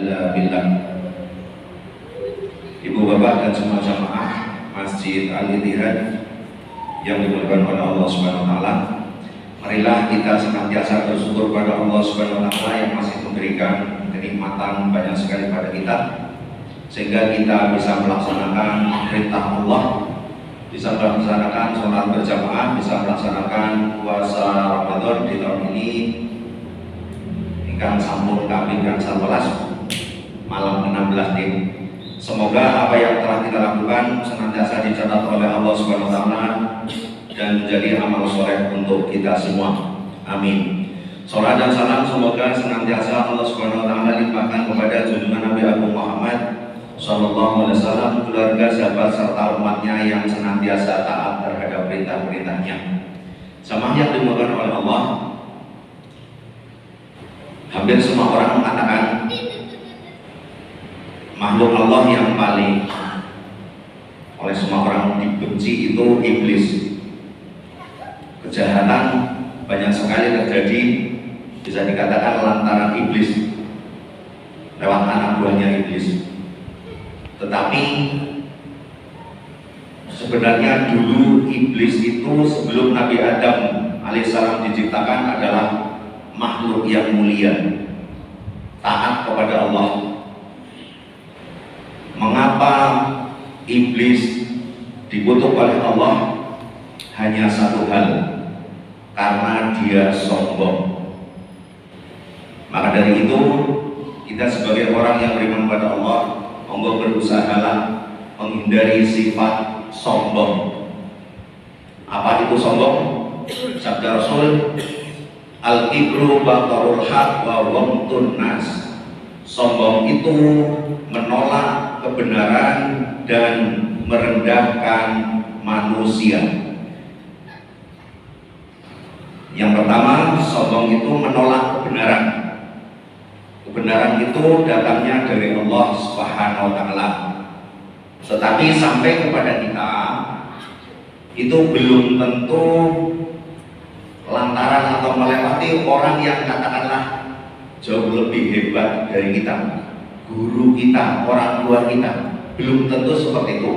illa billah. Ibu bapak dan semua jamaah Masjid Al-Ittihad yang dimuliakan oleh Allah Subhanahu wa taala, marilah kita senantiasa bersyukur pada Allah Subhanahu wa taala yang masih memberikan kenikmatan banyak sekali pada kita, sehingga kita bisa melaksanakan perintah Allah, bisa melaksanakan sholat berjamaah, bisa melaksanakan puasa Ramadan di tahun ini ingkang sampun kaping 11 malam 16 din. Semoga apa yang telah kita lakukan senantiasa dicatat oleh Allah Subhanahu wa taala dan menjadi amal soleh untuk kita semua. Amin. Salat dan salam semoga senantiasa Allah Subhanahu wa taala limpahkan kepada junjungan Nabi Agung Muhammad sallallahu alaihi wasallam, keluarga, sahabat serta umatnya yang senantiasa taat terhadap perintah-perintahnya. Sama yang dimuliakan oleh Allah, hampir semua orang mengatakan makhluk Allah yang paling oleh semua orang dibenci itu iblis. Kejahatan banyak sekali terjadi, bisa dikatakan lantaran iblis, lewat anak buahnya iblis. Tetapi sebenarnya dulu iblis itu sebelum Nabi Adam alaihissalam diciptakan adalah makhluk yang mulia, taat kepada Allah. Mengapa iblis dikutuk oleh Allah? Hanya satu hal, karena dia sombong. Maka dari itu kita sebagai orang yang beriman pada Allah, monggo berusahalah menghindari sifat sombong. Apa itu sombong? Sabda Rasul, al-kibru batarul haq wa ghamtun nas. Sombong itu menolak kebenaran dan merendahkan manusia. Yang pertama, sombong itu menolak kebenaran. Kebenaran itu datangnya dari Allah Subhanahu wa taala. Tetapi sampai kepada kita itu belum tentu lantaran atau melewati orang yang katakanlah jauh lebih hebat dari kita, guru kita, orang tua kita. Belum tentu seperti itu.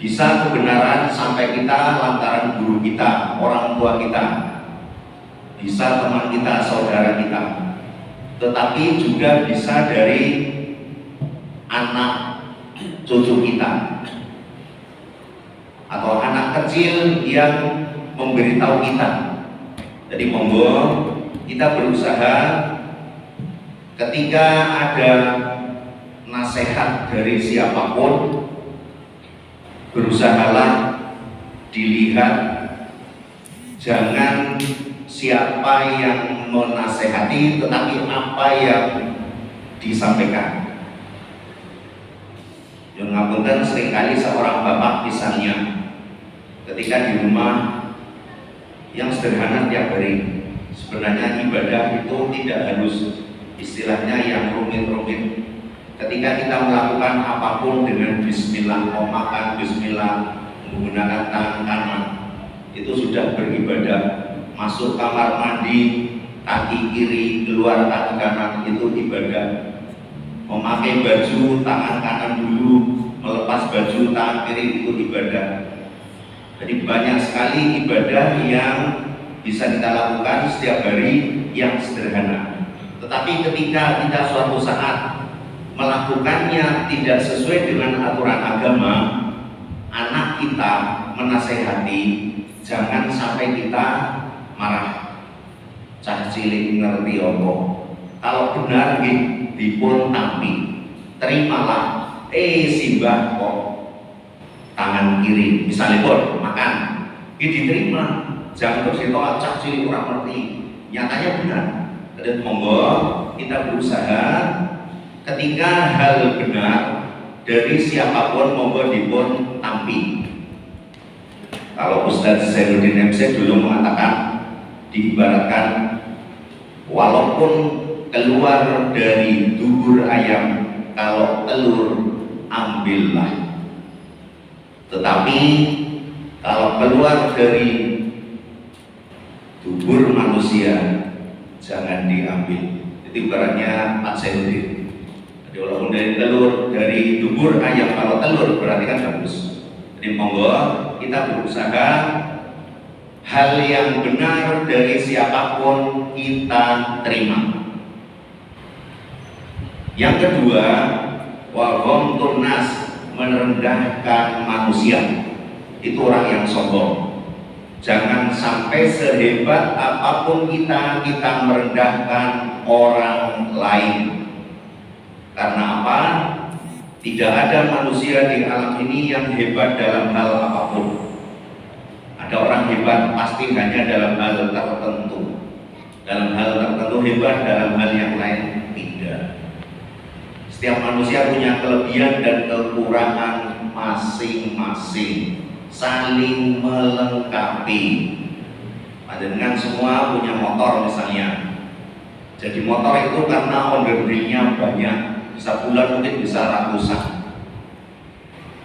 Bisa kebenaran sampai kita lantaran guru kita, orang tua kita, bisa teman kita, saudara kita, tetapi juga bisa dari anak cucu kita atau anak kecil yang memberitahu kita. Jadi monggo kita berusaha ketika ada nasihat dari siapapun, berusahalah dilihat jangan siapa yang menasehati, tetapi apa yang disampaikan. Yang ngapunten, seringkali seorang bapak misalnya ketika di rumah yang sederhana tiap hari, sebenarnya ibadah itu tidak harus istilahnya yang rumit-rumit. Ketika kita melakukan apapun dengan bismillah, mau makan bismillah, menggunakan tangan kanan, itu sudah beribadah. Masuk kamar mandi, kaki kiri, keluar kaki kanan, itu ibadah. Memakai baju, tangan kanan dulu, melepas baju, tangan kiri, itu ibadah. Jadi banyak sekali ibadah yang bisa kita lakukan setiap hari yang sederhana. Tetapi ketika kita suatu saat melakukannya tidak sesuai dengan aturan agama, anak kita menasehati, jangan sampai kita marah. Cah cilik ngerti apa? Kalau benar dipun tampi, terimalah. Simbah kok tangan kiri, misalnya pun makan, diterima. Jangan terus itu cah cilik kurang ngerti. Nyatanya benar. Dan monggo kita berusaha ketika hal benar dari siapapun monggo dipun tampi. Kalau Ustadz Zainuddin MC dulu mengatakan, diibaratkan walaupun keluar dari dubur ayam, kalau telur ambillah, tetapi kalau keluar dari dubur manusia jangan diambil. Itu ibaratnya Pak Zainuddin. Jadi walaupun dari telur, dari dubur ayam, kalau telur berarti kan bagus. Jadi monggo kita berusaha hal yang benar dari siapapun kita terima. Yang kedua, wa ghamtun nas, merendahkan manusia. Itu orang yang sombong. Jangan sampai sehebat apapun kita merendahkan orang lain. Karena apa? Tidak ada manusia di alam ini yang hebat dalam hal apapun. Ada orang hebat pasti hanya dalam hal tertentu. Dalam hal tertentu hebat, dalam hal yang lain tidak. Setiap manusia punya kelebihan dan kekurangan masing-masing, saling melengkapi. Dengan semua punya motor misalnya. Jadi motor itu karena onderdilnya banyak, sebulan mungkin bisa ratusan.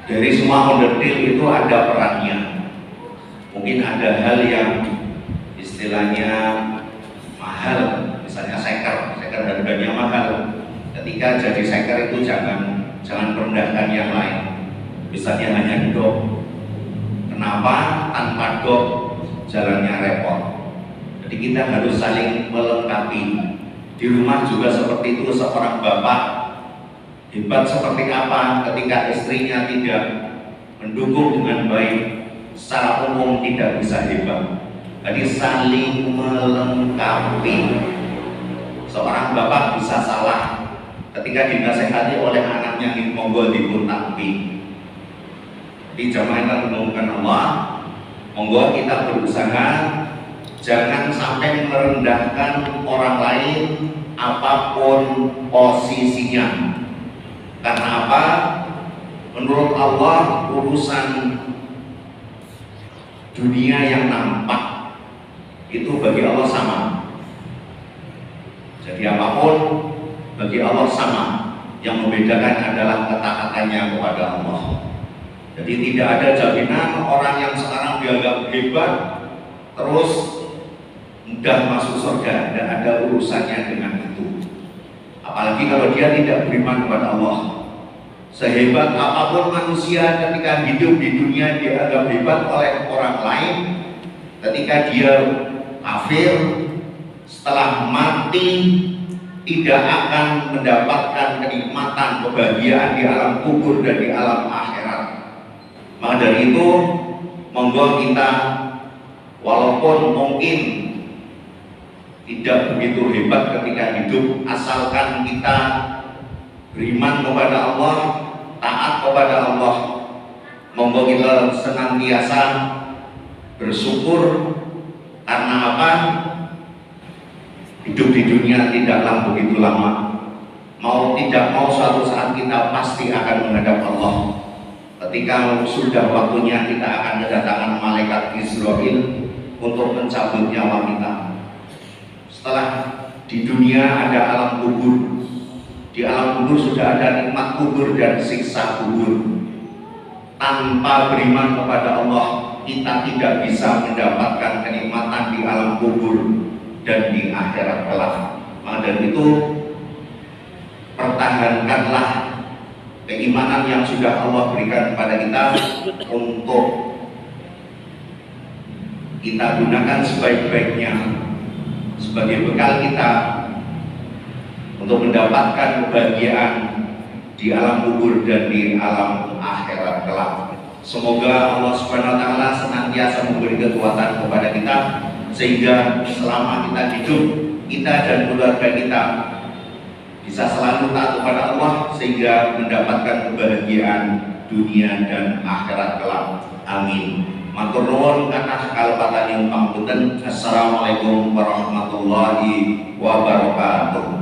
Dari semua onderdil itu ada perannya. Mungkin ada hal yang istilahnya mahal, misalnya seker harganya mahal. Ketika jadi seker itu jangan merendahkan yang lain. Misalnya hanya dok. Kenapa? Tanpa dok jalannya repot. Jadi kita harus saling melengkapi. Di rumah juga seperti itu. Seorang bapak hebat seperti apa ketika istrinya tidak mendukung dengan baik, secara umum tidak bisa hebat. Jadi saling melengkapi. Seorang bapak bisa salah ketika dinasehati oleh anaknya di monggo dipuntampi. Di jamaah yang mengumumkan Allah, monggo kita berusaha jangan sampai merendahkan orang lain apapun posisinya. Karena apa? Menurut Allah urusan dunia yang nampak itu bagi Allah sama. Jadi apapun bagi Allah sama. Yang membedakan adalah ketaatannya kepada Allah. Jadi tidak ada jaminan orang yang sekarang dianggap hebat terus mudah masuk surga, dan ada urusannya dengan itu. Apalagi kalau dia tidak beriman kepada Allah. Sehebat apapun manusia ketika hidup di dunia dianggap hebat oleh orang lain, ketika dia kafir, setelah mati tidak akan mendapatkan kenikmatan kebahagiaan di alam kubur dan di alam akhirat. Maka dari itu monggo kita walaupun mungkin tidak begitu hebat ketika hidup, asalkan kita beriman kepada Allah, taat kepada Allah, monggo kita senantiasa bersyukur. Karena apa? Hidup di dunia tidaklah begitu lama. Mau tidak mau suatu saat kita pasti akan menghadap Allah. Ketika sudah waktunya kita akan kedatangan malaikat Israil untuk mencabut nyawa kita. Setelah di dunia ada alam kubur, di alam kubur sudah ada nikmat kubur dan siksa kubur. Tanpa beriman kepada Allah, kita tidak bisa mendapatkan kenikmatan di alam kubur dan di akhirat kelak. Maka dari itu pertahankanlah keimanan yang sudah Allah berikan kepada kita untuk kita gunakan sebaik-baiknya sebagai bekal kita untuk mendapatkan kebahagiaan di alam kubur dan di alam akhirat kelak. Semoga Allah Subhanahu wa taala senantiasa memberi kekuatan kepada kita sehingga selama kita hidup, kita dan keluarga kita bisa selalu taat kepada Allah sehingga mendapatkan kebahagiaan dunia dan akhirat kelak. Amin. Matur nuwun kathah kalebatan yang pangpunten. Assalamualaikum warahmatullahi wabarakatuh.